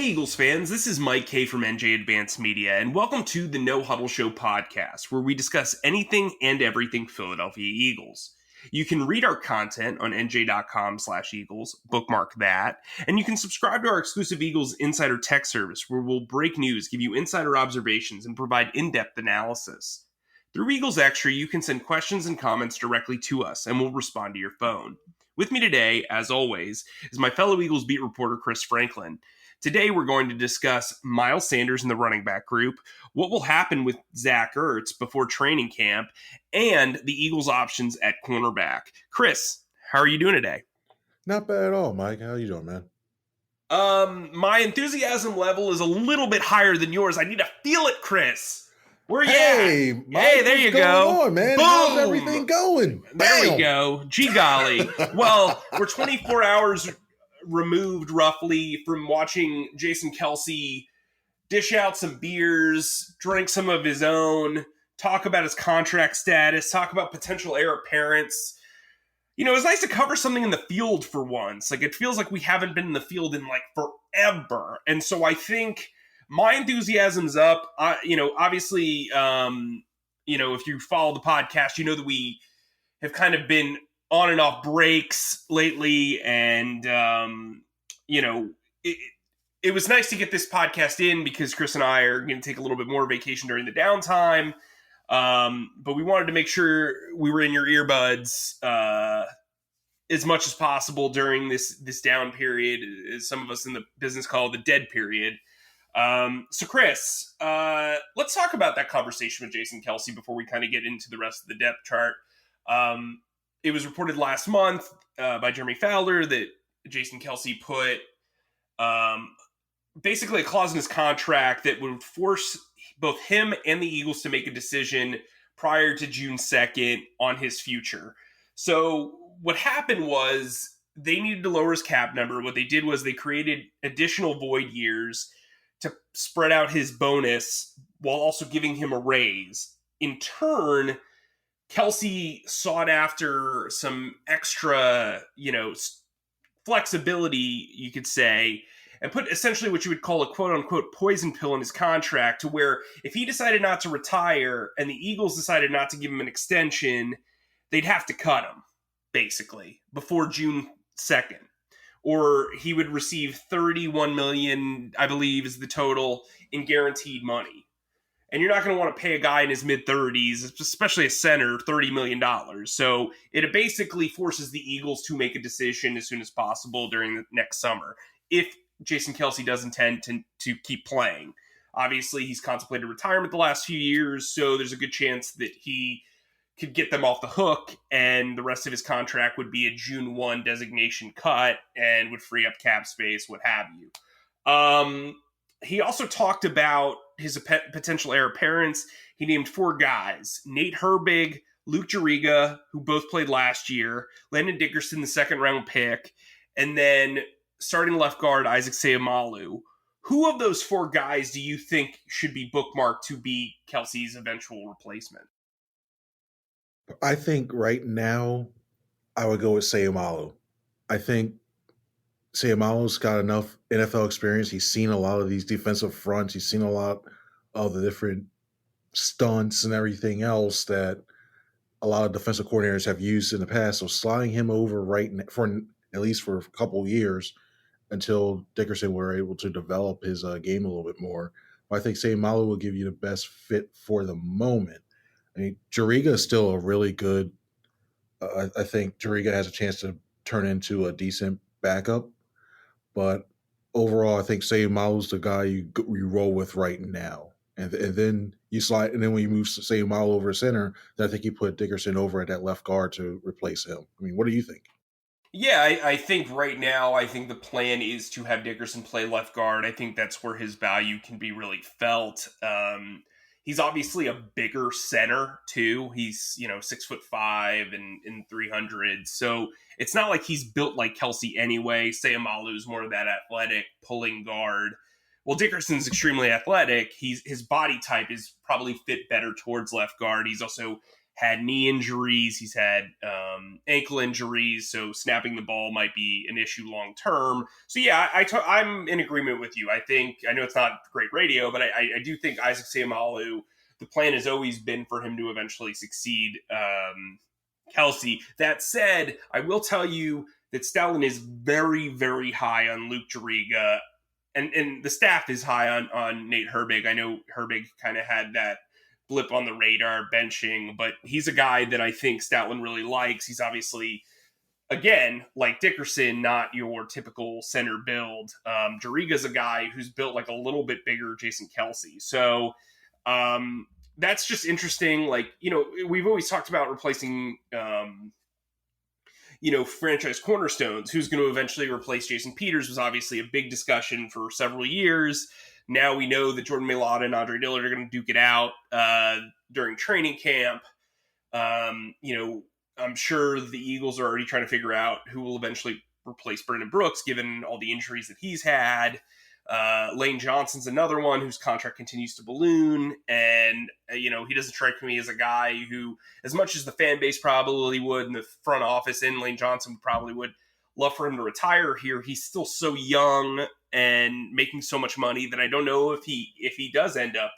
Hey Eagles fans, this is Mike Kaye from NJ Advanced Media, and welcome to the No Huddle Show podcast, where we discuss anything and everything Philadelphia Eagles. You can read our content on NJ.com/Eagles, bookmark that, and you can subscribe to our exclusive Eagles Insider Tech service, where we'll break news, give you insider observations, and provide in-depth analysis. Through Eagles Extra, you can send questions and comments directly to us, and we'll respond to your phone. With me today, as always, is my fellow Eagles beat reporter, Chris Franklin. Today, we're going to discuss Miles Sanders in the running back group, what will happen with Zach Ertz before training camp, and the Eagles' options at cornerback. Chris, how are you doing today? Not bad at all, Mike. How you doing, man? My enthusiasm level is a little bit higher than yours. I need to feel it, Chris. Where you Hey, at? Mike, Hey, there what's you going go. on, man? Boom! How's everything going? There we Bam! go. Gee golly. Well, we're 24 hours removed roughly from watching Jason Kelce dish out some beers, drink some of his own, talk about his contract status, talk about potential heir apparents. You know, it's nice to cover something in the field for once. Like, it feels like we haven't been in the field in, forever. And so I think my enthusiasm's up. Obviously, if you follow the podcast, you know that we have kind of been on and off breaks lately. And, it was nice to get this podcast in because Chris and I are going to take a little bit more vacation during the downtime. But we wanted to make sure we were in your earbuds as much as possible during this down period, as some of us in the business call the dead period. So Chris, let's talk about that conversation with Jason Kelce before we kind of get into the rest of the depth chart. It was reported last month by Jeremy Fowler that Jason Kelce put basically a clause in his contract that would force both him and the Eagles to make a decision prior to June 2nd on his future. So what happened was they needed to lower his cap number. What they did was they created additional void years to spread out his bonus while also giving him a raise. In turn, Kelce sought after some extra, flexibility, you could say, and put essentially what you would call a quote-unquote poison pill in his contract, to where if he decided not to retire and the Eagles decided not to give him an extension, they'd have to cut him, basically, before June 2nd. Or he would receive $31 million, I believe, is the total in guaranteed money. And you're not going to want to pay a guy in his mid-30s, especially a center, $30 million. So it basically forces the Eagles to make a decision as soon as possible during the next summer, if Jason Kelce does intend to keep playing. Obviously, he's contemplated retirement the last few years, so there's a good chance that he could get them off the hook, and the rest of his contract would be a June 1 designation cut and would free up cap space, what have you. He also talked about his potential heir apparents. He named 4 guys: Nate Herbig, Luke Juriga, who both played last year, Landon Dickerson, the second-round pick, and then starting left guard Isaac Seumalo. Who of those 4 guys do you think should be bookmarked to be Kelce's eventual replacement? I think right now I would go with Seumalo. I think Seumalo's got enough NFL experience. He's seen a lot of these defensive fronts. He's seen a lot of the different stunts and everything else that a lot of defensive coordinators have used in the past. So sliding him over right now, for at least for a couple of years until Dickerson were able to develop his game a little bit more. But I think Seumalo will give you the best fit for the moment. I mean, Juriga is still a really good. I think Juriga has a chance to turn into a decent backup, but overall, I think Seumalo's the guy you roll with right now, and then you slide, and then when you move Seumalo over to center, then I think you put Dickerson over at that left guard to replace him. I mean, what do you think? Yeah, I think right now, I think the plan is to have Dickerson play left guard. I think that's where his value can be really felt. He's obviously a bigger center too. He's 6'5" and 300. So it's not like he's built like Kelce anyway. Seumalo's more of that athletic pulling guard. Well, Dickerson's extremely athletic. His body type is probably fit better towards left guard. He's also had knee injuries. He's had ankle injuries, so snapping the ball might be an issue long term. So yeah, I'm in agreement with you. I know it's not great radio, but I do think Isaac Seumalo, the plan has always been for him to eventually succeed Kelce. That said, I will tell you that Stoutland is very, very high on Luke Juriga, and the staff is high on Nate Herbig. I know Herbig kind of had that blip on the radar benching, but he's a guy that I think Stoutland really likes. He's obviously, again, like Dickerson, not your typical center build. Juriga's a guy who's built like a little bit bigger Jason Kelce. So that's just interesting. Like, we've always talked about replacing franchise cornerstones. Who's going to eventually replace Jason Peters was obviously a big discussion for several years. Now we know that Jordan Mailata and Andre Dillard are going to duke it out during training camp. I'm sure the Eagles are already trying to figure out who will eventually replace Brandon Brooks, given all the injuries that he's had. Lane Johnson's another one whose contract continues to balloon. And, he doesn't strike me as a guy who, as much as the fan base probably would, and the front office and Lane Johnson probably would love for him to retire here, he's still so young and making so much money that I don't know if he does end up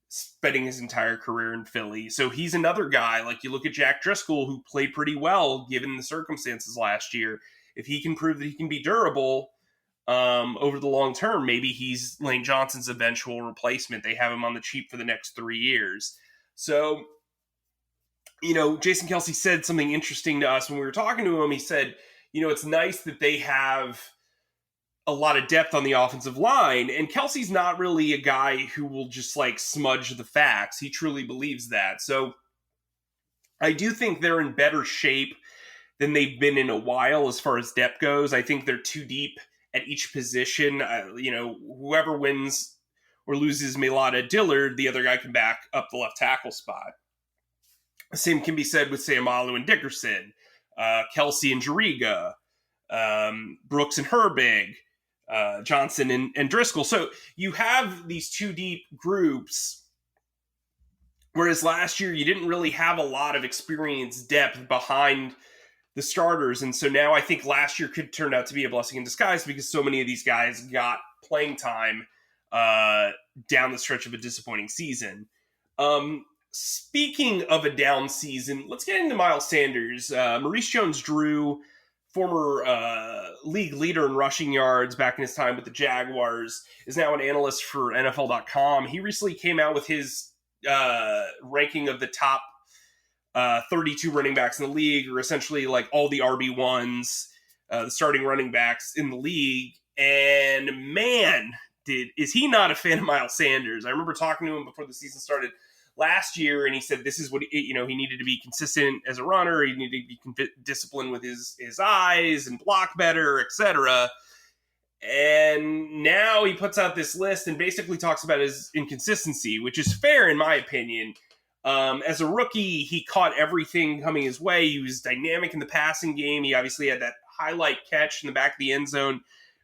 spending his entire career in Philly. So he's another guy. Like, you look at Jack Driscoll, who played pretty well given the circumstances last year. If he can prove that he can be durable over the long term, maybe he's Lane Johnson's eventual replacement. They have him on the cheap for the next 3 years. So, Jason Kelce said something interesting to us when we were talking to him. He said, it's nice that they have a lot of depth on the offensive line. And Kelce's not really a guy who will just like smudge the facts. He truly believes that. So I do think they're in better shape than they've been in a while as far as depth goes. I think they're too deep at each position. Whoever wins or loses Mailata Dillard, the other guy can back up the left tackle spot. The same can be said with Seumalo and Dickerson, Kelce and Juriga, Brooks and Herbig, Johnson and Driscoll. So you have these two deep groups, whereas last year you didn't really have a lot of experienced depth behind the starters. And so now I think last year could turn out to be a blessing in disguise because so many of these guys got playing time down the stretch of a disappointing season. Speaking of a down season, let's get into Miles Sanders. Maurice Jones-Drew, former league leader in rushing yards back in his time with the Jaguars, is now an analyst for NFL.com. He recently came out with his ranking of the top 32 running backs in the league, or essentially like all the RB1s, the starting running backs in the league. And man, is he not a fan of Miles Sanders. I remember talking to him before the season started last year, and he said this is what he needed to be consistent as a runner. He needed to be disciplined with his eyes and block better, etc. And now he puts out this list and basically talks about his inconsistency, which is fair in my opinion. As a rookie, he caught everything coming his way. He was dynamic in the passing game. He obviously had that highlight catch in the back of the end zone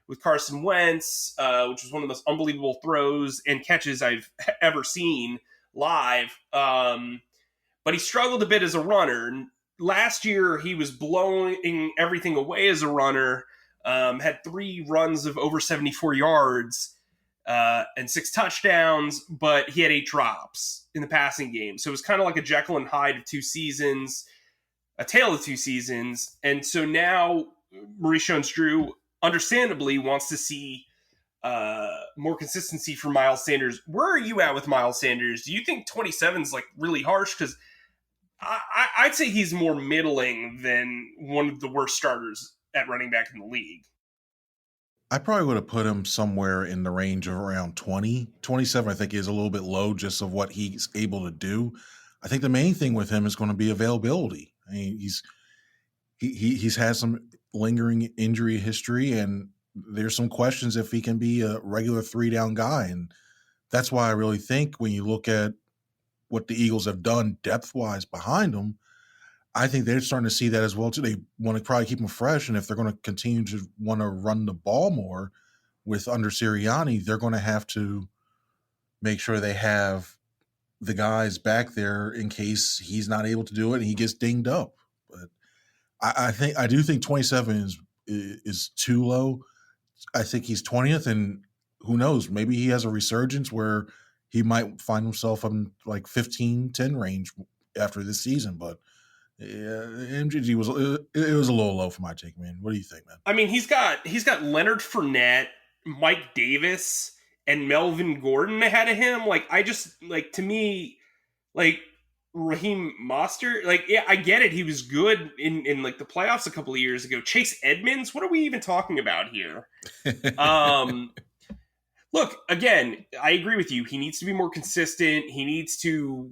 with Carson Wentz, which was one of the most unbelievable throws and catches I've ever seen live. But he struggled a bit as a runner. Last year, he was blowing everything away as a runner, had 3 runs of over 74 yards and 6 touchdowns, but he had 8 drops in the passing game. So it was kind of like a Jekyll and Hyde of 2 seasons, a tale of 2 seasons. And so now Maurice Jones-Drew understandably wants to see more consistency from Miles Sanders. Where are you at with Miles Sanders? Do you think 27 is like really harsh? Because I'd say he's more middling than one of the worst starters at running back in the league. I probably would have put him somewhere in the range of around 20. 27, I think, is a little bit low just of what he's able to do. I think the main thing with him is going to be availability. I mean, he's had some lingering injury history, and there's some questions if he can be a regular 3-down guy. And that's why I really think when you look at what the Eagles have done depth-wise behind him, I think they're starting to see that as well too. They want to probably keep him fresh, and if they're going to continue to want to run the ball more with under Sirianni, they're going to have to make sure they have the guys back there in case he's not able to do it and he gets dinged up. But I do think 27 is too low. I think he's 20th, and who knows? Maybe he has a resurgence where he might find himself in like 15-10 range after this season. But yeah, MGG was a little low for my take, man. What do you think, man? I mean, he's got Leonard Fournette, Mike Davis, and Melvin Gordon ahead of him. Like, I just like, to me, like, Raheem Mostert, like, yeah, I get it. He was good in like the playoffs a couple of years ago. Chase Edmonds, what are we even talking about here? Look, again, I agree with you. He needs to be more consistent. He needs to,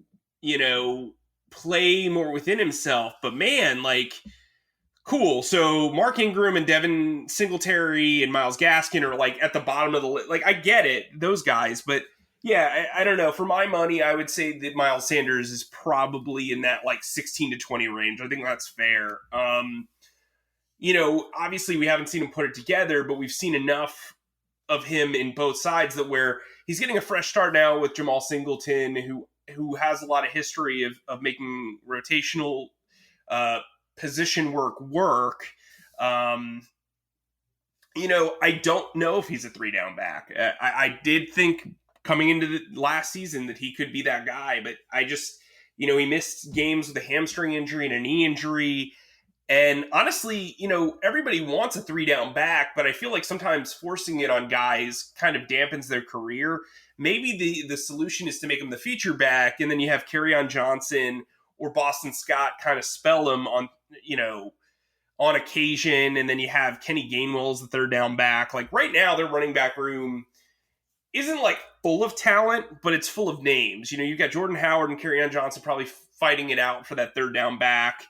play more within himself. But man, like, cool. So Mark Ingram and Devin Singletary and Myles Gaskin are like at the bottom of the list. Like, I get it, those guys, but yeah, I don't know. For my money, I would say that Miles Sanders is probably in that like 16 to 20 range. I think that's fair. Obviously we haven't seen him put it together, but we've seen enough of him in both sides that where he's getting a fresh start now with Jamal Singleton, who has a lot of history of making rotational position work. I don't know if he's a 3-down back. I did think coming into the last season that he could be that guy, but I just, he missed games with a hamstring injury and a knee injury. And honestly, everybody wants a 3-down back, but I feel like sometimes forcing it on guys kind of dampens their career. Maybe the solution is to make them the feature back, and then you have Kerryon Johnson or Boston Scott kind of spell them on occasion, and then you have Kenny Gainwell as the 3rd-down back. Like, right now, their running back room isn't like full of talent, but it's full of names. You've got Jordan Howard and Kerryon Johnson probably fighting it out for that 3rd-down back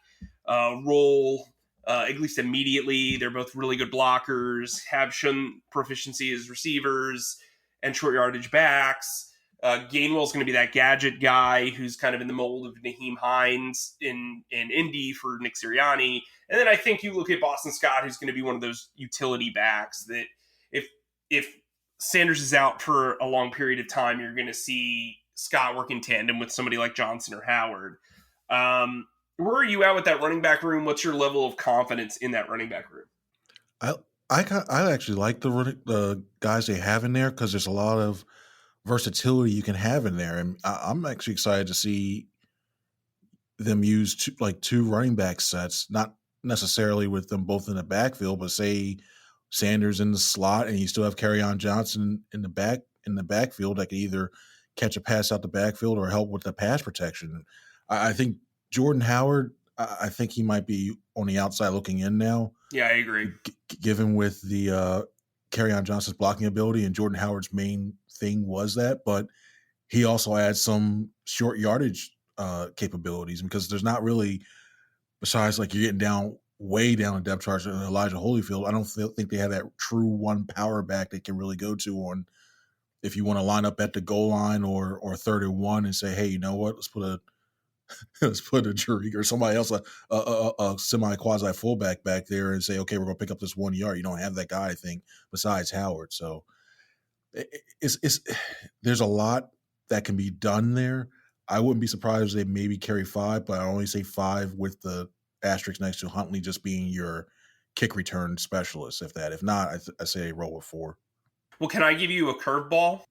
role, at least immediately. They're both really good blockers, have shown proficiency as receivers and short yardage backs. Gainwell's going to be that gadget guy who's kind of in the mold of Naheem Hines in Indy for Nick Sirianni. And then I think you look at Boston Scott, who's going to be one of those utility backs that if Sanders is out for a long period of time, you're going to see Scott work in tandem with somebody like Johnson or Howard. Where are you at with that running back room? What's your level of confidence in that running back room? I actually like the guys they have in there because there's a lot of versatility you can have in there, and I'm actually excited to see them use two running back sets, not necessarily with them both in the backfield, but say Sanders in the slot, and you still have Kerryon Johnson in the backfield that can either catch a pass out the backfield or help with the pass protection. I think Jordan Howard, I think he might be on the outside looking in now. Yeah, I agree. Given with the Kerryon Johnson's blocking ability, and Jordan Howard's main thing was that, but he also adds some short yardage capabilities because there's not really, besides like you're getting way down the depth chart in Elijah Holyfield, I don't think they have that true one power back they can really go to on if you want to line up at the goal line or 3rd and 1 and say, hey, you know what, let's put a Tariq or somebody else, a semi quasi fullback back there and say, okay, we're going to pick up this 1 yard. You don't have that guy, I think, besides Howard. So there's a lot that can be done there. I wouldn't be surprised if they maybe carry 5, but I only say 5 with the asterisk next to Huntley just being your kick return specialist. If not, I say they roll with 4. Well, can I give you a curveball?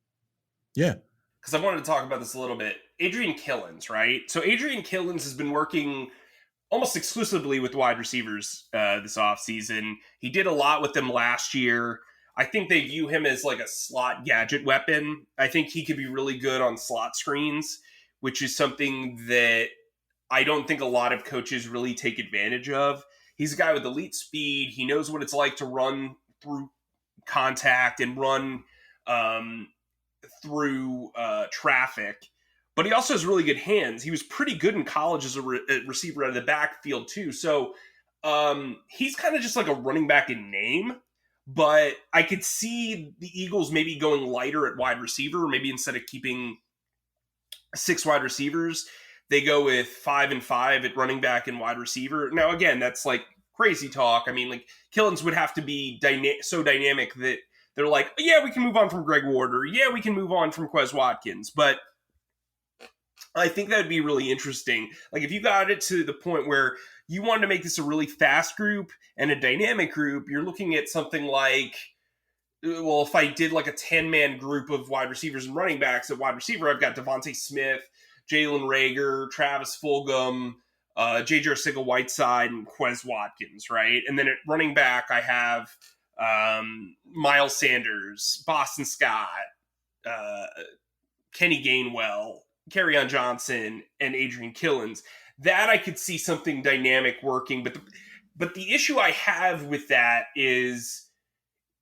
Yeah. Because I wanted to talk about this a little bit. Adrian Killins, right? So Adrian Killins has been working almost exclusively with wide receivers this offseason. He did a lot with them last year. I think they view him as like a slot gadget weapon. I think he could be really good on slot screens, which is something that I don't think a lot of coaches really take advantage of. He's a guy with elite speed. He knows what it's like to run through contact and run through traffic, but he also has really good hands. He was pretty good in college as a receiver out of the backfield too. So he's kind of just like a running back in name, but I could see the Eagles maybe going lighter at wide receiver. Maybe instead of keeping 6 wide receivers, they go with 5 and 5 at running back and wide receiver. Now, again, that's like crazy talk. I mean, like Killins would have to be so dynamic that they're like, yeah, we can move on from Greg Ward, or yeah, we can move on from Quez Watkins. But I think that would be really interesting. Like if you got it to the point where you wanted to make this a really fast group and a dynamic group, you're looking at something like, well, if I did like a 10-man group of wide receivers and running backs, at wide receiver, I've got Devontae Smith, Jalen Rager, Travis Fulgham, J.J. Arcega-Whiteside, and Quez Watkins, right? And then at running back, I have Miles Sanders, Boston Scott, uh, Kenny Gainwell, Kerryon Johnson, and Adrian Killens. That I could see something dynamic working, but the issue I have with that is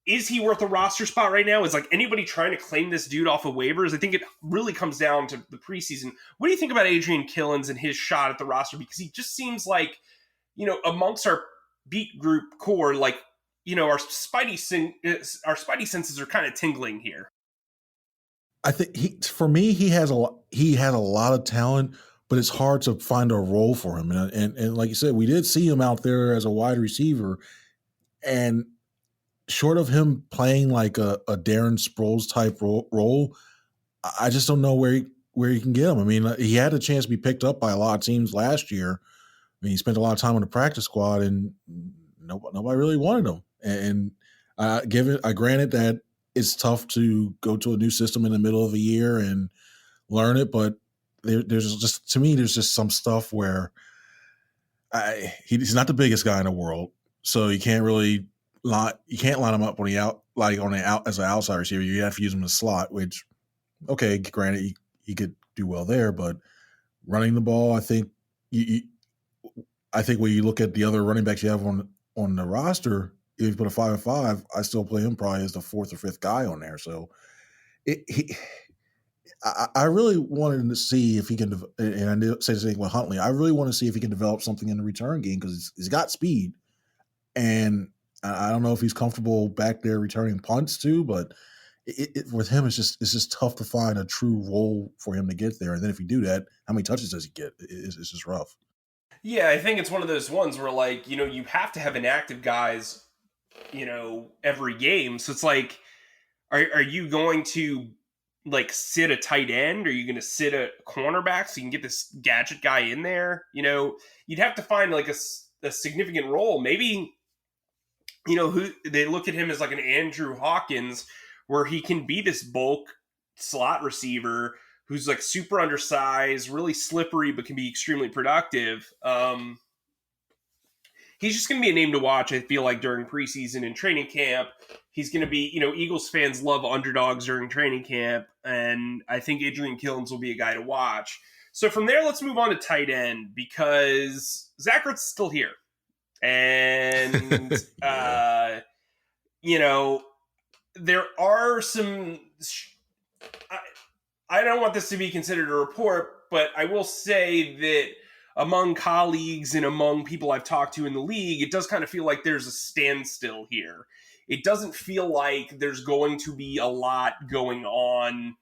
he worth a roster spot right now? Is like anybody trying to claim this dude off of waivers? I think it really comes down to the preseason. What do you think about Adrian Killens and his shot at the roster? Because he just seems like, amongst our beat group core, like, our spidey senses are kind of tingling here. I think for me, he has a lot of talent, but it's hard to find a role for him. And like you said, we did see him out there as a wide receiver, and short of him playing like a Darren Sproles type role, I just don't know where he can get him. I mean, he had a chance to be picked up by a lot of teams last year. I mean, he spent a lot of time on the practice squad, and nobody really wanted him. And I granted that it's tough to go to a new system in the middle of a year and learn it, but there's just, to me, there's just some stuff where he's not the biggest guy in the world, so you can't line him up on the out as an outside receiver. You have to use him in the slot, which, okay, granted, he could do well there, but running the ball, I think when you look at the other running backs you have on the roster, if you put a 5-5, I still play him probably as the fourth or fifth guy on there. So I really wanted to see if he can, and I did say the same with Huntley, I really want to see if he can develop something in the return game, because he's got speed, and I don't know if he's comfortable back there returning punts too, but with him, it's just tough to find a true role for him to get there. And then if you do that, how many touches does he get? It's just rough. Yeah, I think it's one of those ones where, like, you have to have inactive guys, every game. So it's like, are you going to like sit a tight end? Are you going to sit a cornerback so you can get this gadget guy in there? You'd have to find like a significant role. Maybe, who they look at him as like an Andrew Hawkins, where he can be this bulk slot receiver who's like super undersized, really slippery, but can be extremely productive. He's just going to be a name to watch, I feel like, during preseason and training camp. He's going to be, Eagles fans love underdogs during training camp, and I think Adrian Killens will be a guy to watch. So from there, let's move on to tight end, because Zach Ertz is still here. And, there are some... I don't want this to be considered a report, but I will say that among colleagues and among people I've talked to in the league, it does kind of feel like there's a standstill here. It doesn't feel like there's going to be a lot going on,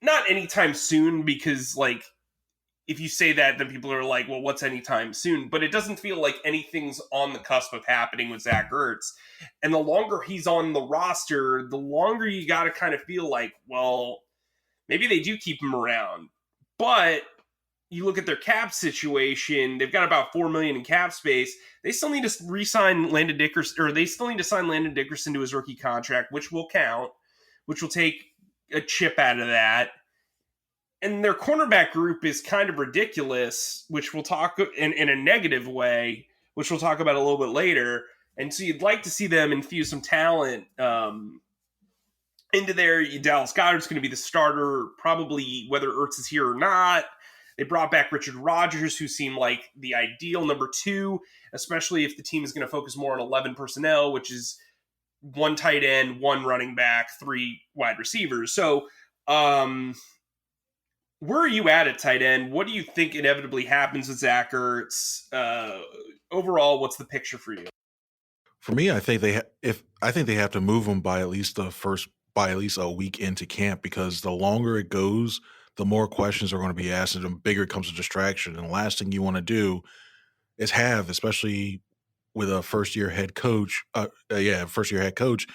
not anytime soon, because, like, if you say that, then people are like, well, what's anytime soon? But it doesn't feel like anything's on the cusp of happening with Zach Ertz. And the longer he's on the roster, the longer you got to kind of feel like, well, maybe they do keep him around. But you look at their cap situation, they've got about $4 million in cap space. They still need to re-sign Landon Dickerson, or they still need to sign Landon Dickerson to his rookie contract, which will count, which will take a chip out of that. And their cornerback group is kind of ridiculous, which we'll talk in a negative way, which we'll talk about a little bit later. And so you'd like to see them infuse some talent into there. Dallas Goedert's going to be the starter, probably whether Ertz is here or not. They brought back Richard Rodgers, who seemed like the ideal number 2, especially if the team is going to focus more on 11 personnel, which is 1 tight end, 1 running back, 3 wide receivers. So where are you at tight end? What do you think inevitably happens with Zach Ertz? Overall, what's the picture for you? For me, I think they have to move him by at least a week into camp, because the longer it goes, the more questions are going to be asked, and the bigger it becomes a distraction. And the last thing you want to do is have, especially with a first-year head coach, first-year head coach,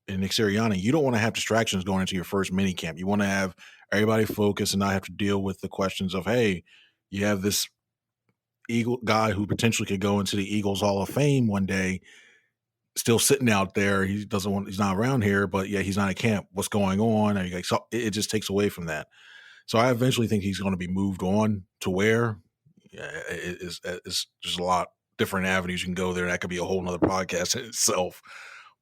and Nick Sirianni, you don't want to have distractions going into your first mini camp. You want to have everybody focused and not have to deal with the questions of, hey, you have this Eagle guy who potentially could go into the Eagles Hall of Fame one day, still sitting out there. He's not around here, but yeah, he's not at camp. What's going on? And so it just takes away from that. So I eventually think he's going to be moved on to where it's just a lot different avenues you can go there. That could be a whole nother podcast in itself.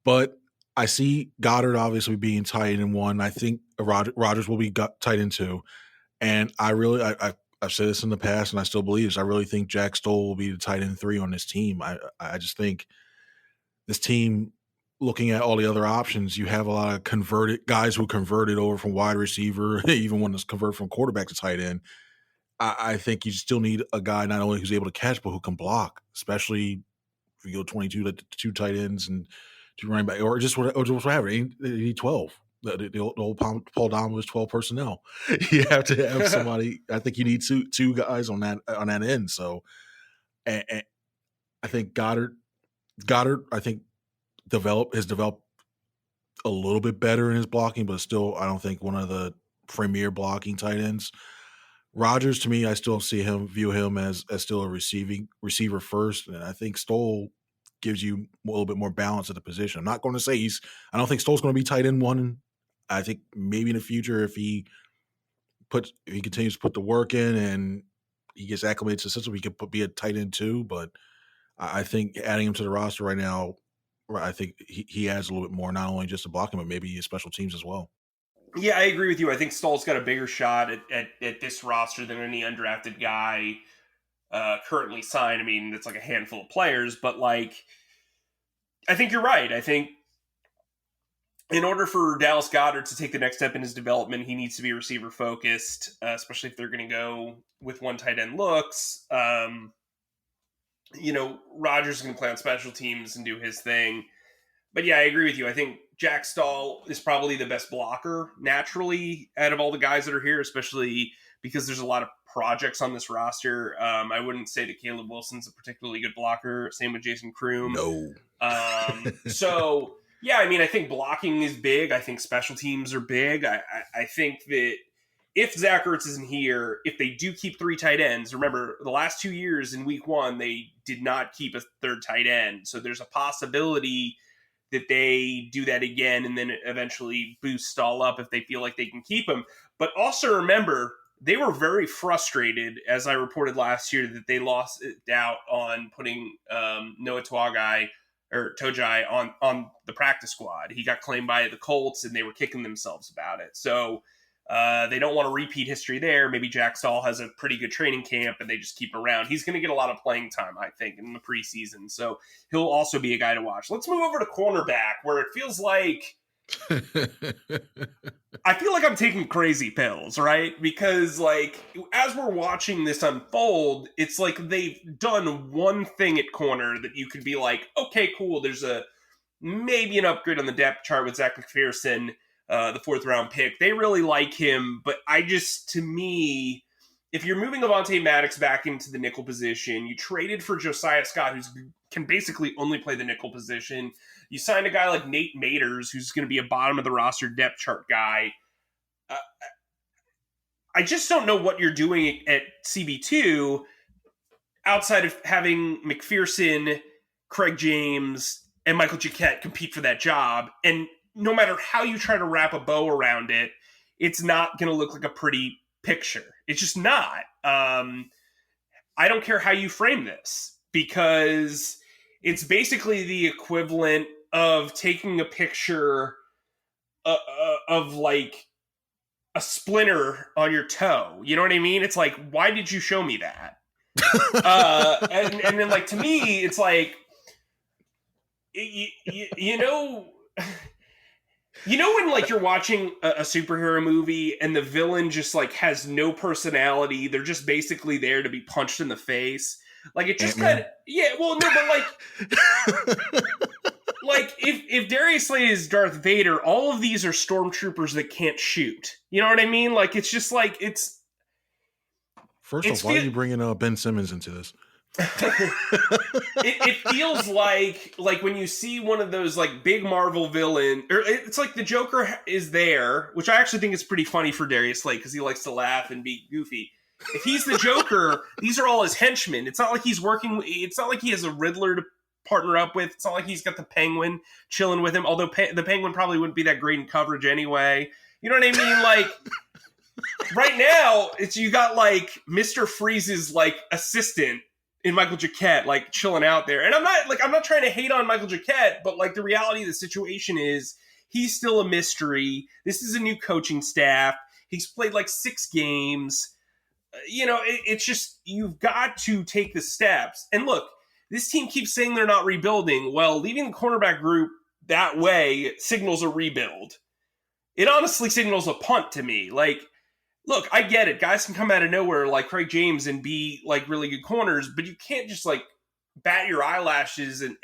But I see Goddard obviously being tight end one. I think Rodgers will be tight end two. And I've said this in the past, and I still believe this. I really think Jack Stoll will be the tight end three on this team. I just think this team, looking at all the other options, you have a lot of converted guys who converted over from wide receiver, even one that's converted from quarterback to tight end. I think you still need a guy not only who's able to catch, but who can block, especially if you go 22 to two tight ends and two running back, or just whatever. You need 12. The old Paul Don was 12 personnel. You have to have somebody. I think you need two guys on that end. So, and I think Goddard, I think has developed a little bit better in his blocking, but still, I don't think one of the premier blocking tight ends. Rodgers, to me, I still view him as still a receiver first, and I think Stoll gives you a little bit more balance at the position. I'm not going to say I don't think Stoll's going to be tight end one. I think maybe in the future, if he continues to put the work in and he gets acclimated to the system, he could be a tight end too. But I think adding him to the roster right now, I think he adds a little bit more, not only just to blocking, but maybe special teams as well. Yeah, I agree with you. I think Stoll's got a bigger shot at this roster than any undrafted guy currently signed. I mean, it's like a handful of players, but like, I think you're right. I think in order for Dallas Goedert to take the next step in his development, he needs to be receiver focused, especially if they're going to go with one tight end looks. Rodgers is going to play on special teams and do his thing. But yeah, I agree with you. I think Jack Stoll is probably the best blocker naturally out of all the guys that are here, especially because there's a lot of projects on this roster. I wouldn't say that Caleb Wilson's a particularly good blocker. Same with Jason Kroom. No. So, yeah, I mean, I think blocking is big. I think special teams are big. I think that if Zach Ertz isn't here, if they do keep three tight ends, remember the last 2 years in week one, they did not keep a third tight end. So there's a possibility that they do that again and then eventually boost Stoll up if they feel like they can keep him. But also remember, they were very frustrated, as I reported last year, that they lost out on putting Noah Togiai on the practice squad. He got claimed by the Colts, and they were kicking themselves about it. So they don't want to repeat history there. Maybe Jack Stoll has a pretty good training camp, and they just keep him around. He's going to get a lot of playing time, I think, in the preseason. So he'll also be a guy to watch. Let's move over to cornerback, where it feels like I feel like I'm taking crazy pills, right? Because, like, as we're watching this unfold, it's like they've done one thing at corner that you could be like, okay, cool, there's maybe an upgrade on the depth chart with Zach McPherson, the 4th round pick. They really like him, but to me, if you're moving Avonte Maddox back into the nickel position, you traded for Josiah Scott, who can basically only play the nickel position. You signed a guy like Nate Maters, who's going to be a bottom of the roster depth chart guy. I just don't know what you're doing at CB2 outside of having McPherson, Craig James, and Michael Jacquet compete for that job. And no matter how you try to wrap a bow around it, it's not going to look like a pretty picture. It's just not. I don't care how you frame this, because it's basically the equivalent of taking a picture of like a splinter on your toe. You know what I mean? It's like, why did you show me that? And then, like, to me, it's like, you know when, like, you're watching a superhero movie and the villain just, like, has no personality. They're just basically there to be punched in the face. Like, it just kind of, yeah, well, no, but like if Darius Slade is Darth Vader, all of these are stormtroopers that can't shoot. You know what I mean? Like, it's just like, First off, why are you bringing Ben Simmons into this? It feels like when you see one of those like big Marvel villain, or it's like the Joker is there, which I actually think is pretty funny for Darius Slade because he likes to laugh and be goofy. If he's the Joker, these are all his henchmen. It's not like he's working. It's not like he has a Riddler to partner up with. It's not like he's got the Penguin chilling with him. Although the Penguin probably wouldn't be that great in coverage anyway. You know what I mean? Like right now, it's you got like Mr. Freeze's like assistant in Michael Jacquet, like chilling out there. And I'm not trying to hate on Michael Jacquet, but like the reality of the situation is he's still a mystery. This is a new coaching staff. He's played like 6 games. It's just you've got to take the steps. And look, this team keeps saying they're not rebuilding. Well, leaving the cornerback group that way signals a rebuild. It honestly signals a punt to me. Like, look, I get it. Guys can come out of nowhere like Craig James and be like really good corners, but you can't just like bat your eyelashes and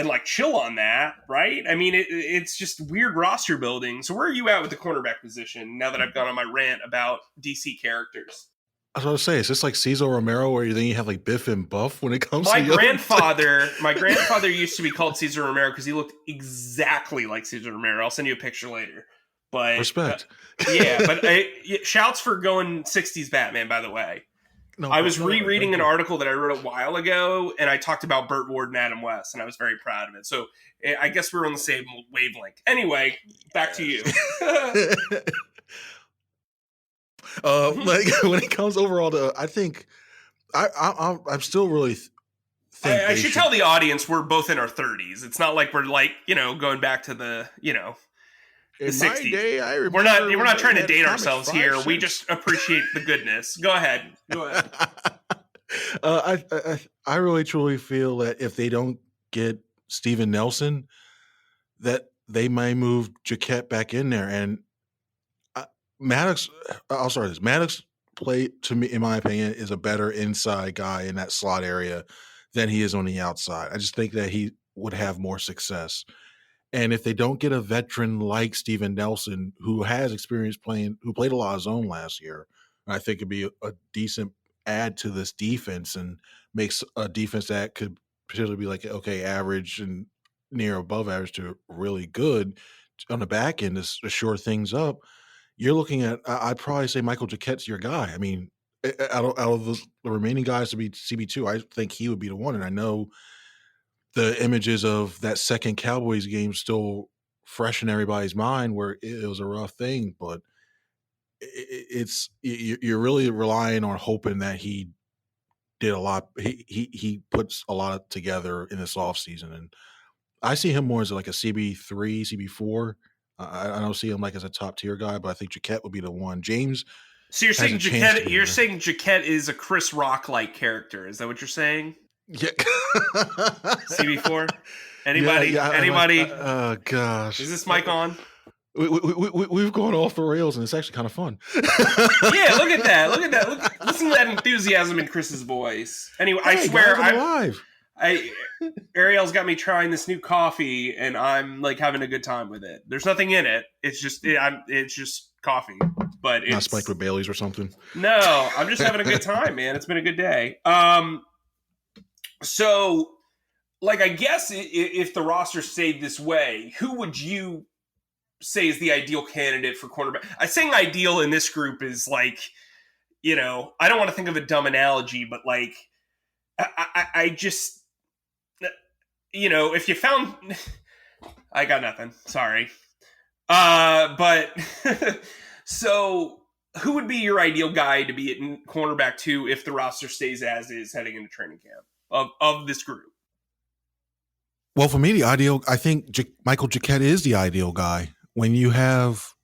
like chill on that, right? I mean, it's just weird roster building. So where are you at with the cornerback position now that I've gone on my rant about DC characters? I was going to say, is this like Cesar Romero where then you have like Biff and Buff when it comes my to my grandfather used to be called Cesar Romero because he looked exactly like Cesar Romero. I'll send you a picture later. But respect. But shouts for going 60s Batman, by the way. No, I was rereading an article that I wrote a while ago, and I talked about Burt Ward and Adam West, and I was very proud of it. So I guess we're on the same wavelength. Anyway, back to you. Like when it comes overall to, I think I'm still really. I should tell the audience we're both in our 30s. It's not like we're like going back to the the 60s. Day, I we're not trying to date ourselves here. Cents. We just appreciate the goodness. Go ahead. I really truly feel that if they don't get Steven Nelson, that they may move Jacquet back in there. And Maddox, I'll start this. Maddox play to me, in my opinion, is a better inside guy in that slot area than he is on the outside. I just think that he would have more success. And if they don't get a veteran like Steven Nelson, who has experience who played a lot of zone last year, I think it'd be a decent add to this defense and makes a defense that could potentially be like, okay, average and near above average to really good on the back end to shore things up. You're looking at, I'd probably say Michael Jacquet's your guy. I mean, out of the remaining guys to be CB2, I think he would be the one. And I know the images of that second Cowboys game still fresh in everybody's mind where it was a rough thing, but you're really relying on hoping that he did a lot. He puts a lot together in this offseason. And I see him more as like a CB3, CB4. I don't see him like as a top tier guy, but I think Jacquet would be the one. James. So you're saying Jacquet, saying Jacquet is a Chris Rock-like character. Is that what you're saying? Yeah. CB4? Anybody? Yeah, Anybody? Oh, gosh. Is this mic on? We've gone off the rails, and it's actually kind of fun. Yeah, look at that. Listen to that enthusiasm in Chris's voice. Anyway, hey, I swear, I'm alive. Ariel's got me trying this new coffee, and I'm like having a good time with it. There's nothing in it. It's just coffee, but it's not spiked with Baileys or something. No, I'm just having a good time, man. It's been a good day. So, like, I guess if the roster stayed this way, who would you say is the ideal candidate for cornerback? I'm saying ideal in this group is like, I don't want to think of a dumb analogy, but like, I just, if you found, I got nothing. Sorry. But so who would be your ideal guy to be at cornerback 2 if the roster stays as is heading into training camp of this group? Well, for me, I think Michael Jacquet is the ideal guy. When you have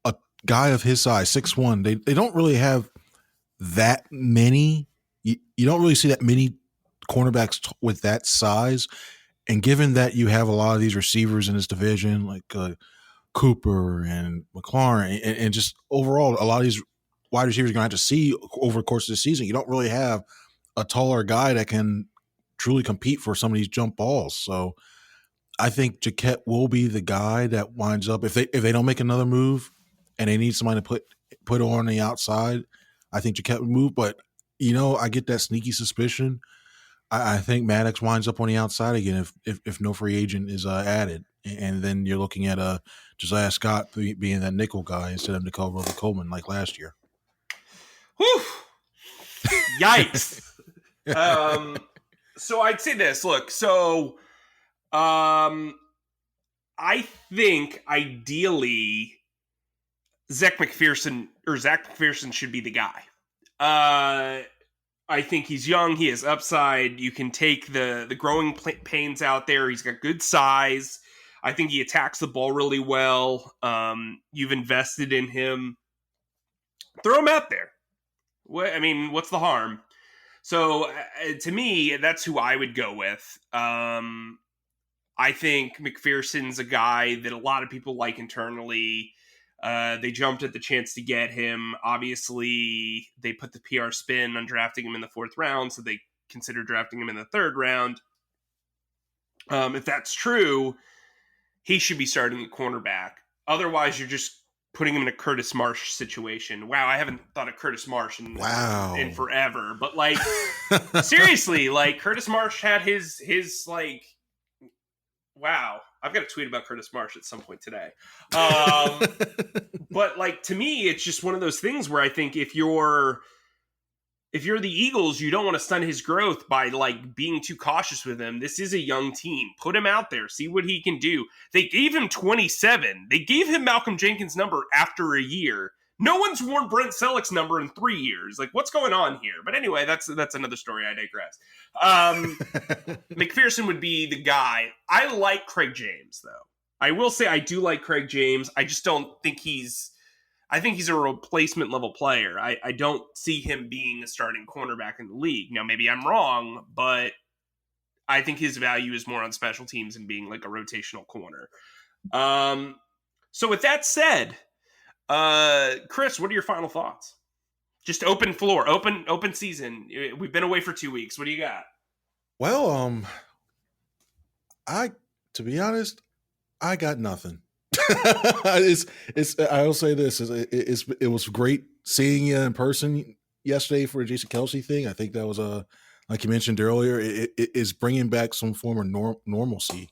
a guy of his size, 6'1", they don't really have that many. You don't really see that many cornerbacks with that size. And given that you have a lot of these receivers in this division, like Cooper and McLaurin, and just overall, a lot of these wide receivers you're going to have to see over the course of the season. You don't really have a taller guy that can truly compete for some of these jump balls. So I think Jacquet will be the guy that winds up, if they don't make another move and they need somebody to put on the outside, I think Jacquet would move. But I get that sneaky suspicion. I think Maddox winds up on the outside again if no free agent is added, and then you're looking at Josiah Scott being that nickel guy instead of Nicole Roby Coleman like last year. Whew. Yikes. So I'd say this. Look, so I think ideally Zach McPherson should be the guy. I think he's young. He has upside. You can take the growing pains out there. He's got good size. I think he attacks the ball really well. You've invested in him. Throw him out there. What's the harm? So to me, that's who I would go with. I think McPherson's a guy that a lot of people like internally. They jumped at the chance to get him. Obviously, they put the PR spin on drafting him in the 4th round, so they consider drafting him in the 3rd round. If that's true, he should be starting at cornerback. Otherwise, you're just putting him in a Curtis Marsh situation. Wow, I haven't thought of Curtis Marsh in forever. But, like, seriously, like, Curtis Marsh had his like, wow. I've got a tweet about Curtis Marsh at some point today. But, like, to me, it's just one of those things where I think if you're the Eagles, you don't want to stun his growth by, like, being too cautious with him. This is a young team. Put him out there. See what he can do. They gave him 27. They gave him Malcolm Jenkins' number after a year. No one's worn Brent Selleck's number in 3 years. Like, what's going on here? But anyway, that's another story. I digress. McPherson would be the guy. I like Craig James, though. I will say I do like Craig James. I just don't think I think he's a replacement level player. I don't see him being a starting cornerback in the league. Now, maybe I'm wrong, but I think his value is more on special teams and being like a rotational corner. So with that said, Chris, what are your final thoughts? Just open floor, open season. We've been away for 2 weeks. What do you got? Well, to be honest, I got nothing. I'll say this: it was great seeing you in person yesterday for a Jason Kelce thing. I think that was like you mentioned earlier, it is bringing back some form of normalcy.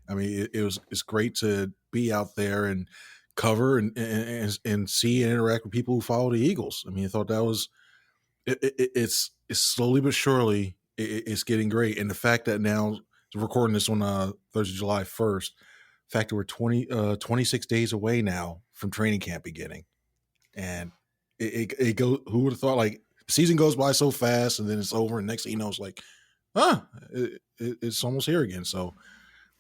I mean, it's great to be out there and cover and see and interact with people who follow the Eagles. I mean, I thought that was it's slowly but surely it's getting great, and the fact that now recording this on Thursday, July 1st. The fact that we're 26 days away now from training camp beginning, and it go. Who would have thought? Like, the season goes by so fast, and then it's over, and next thing you know, it's like, it's almost here again. So,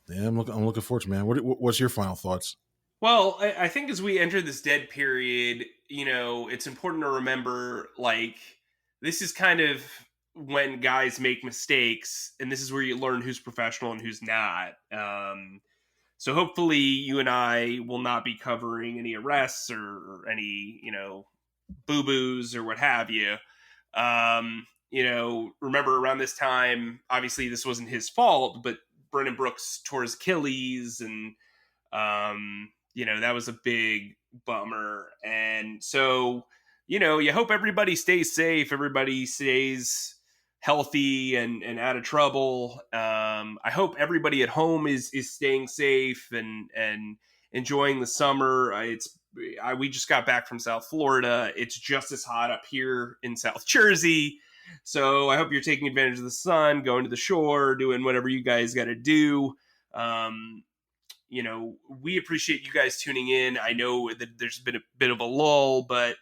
yeah, I'm looking forward to it, man. What's your final thoughts? Well, I think as we enter this dead period, it's important to remember, like, this is kind of when guys make mistakes, and this is where you learn who's professional and who's not. So hopefully you and I will not be covering any arrests or any, boo-boos or what have you. Remember around this time, obviously this wasn't his fault, but Brendan Brooks tore his Achilles and, that was a big bummer. And so, you hope everybody stays safe. Everybody stays healthy and out of trouble. I hope everybody at home is staying safe and enjoying the summer. We just got back from South Florida. It's just as hot up here in South Jersey. So I hope you're taking advantage of the sun, going to the shore, doing whatever you guys got to do. We appreciate you guys tuning in. I know that there's been a bit of a lull, but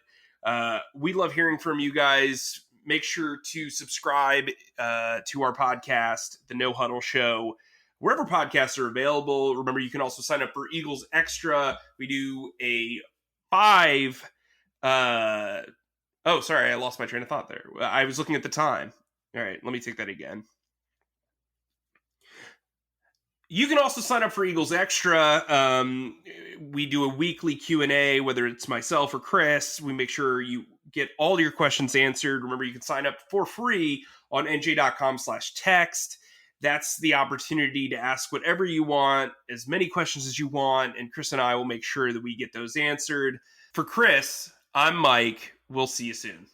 we love hearing from you guys. Make sure to subscribe to our podcast, The No Huddle Show, wherever podcasts are available. Remember, you can also sign up for Eagles Extra. We do a 5. Sorry, I lost my train of thought there. I was looking at the time. All right, let me take that again. You can also sign up for Eagles Extra. We do a weekly Q&A, whether it's myself or Chris. We make sure you get all your questions answered. Remember, you can sign up for free on NJ.com/text. That's the opportunity to ask whatever you want, as many questions as you want, and Chris and I will make sure that we get those answered. For Chris, I'm Mike. We'll see you soon.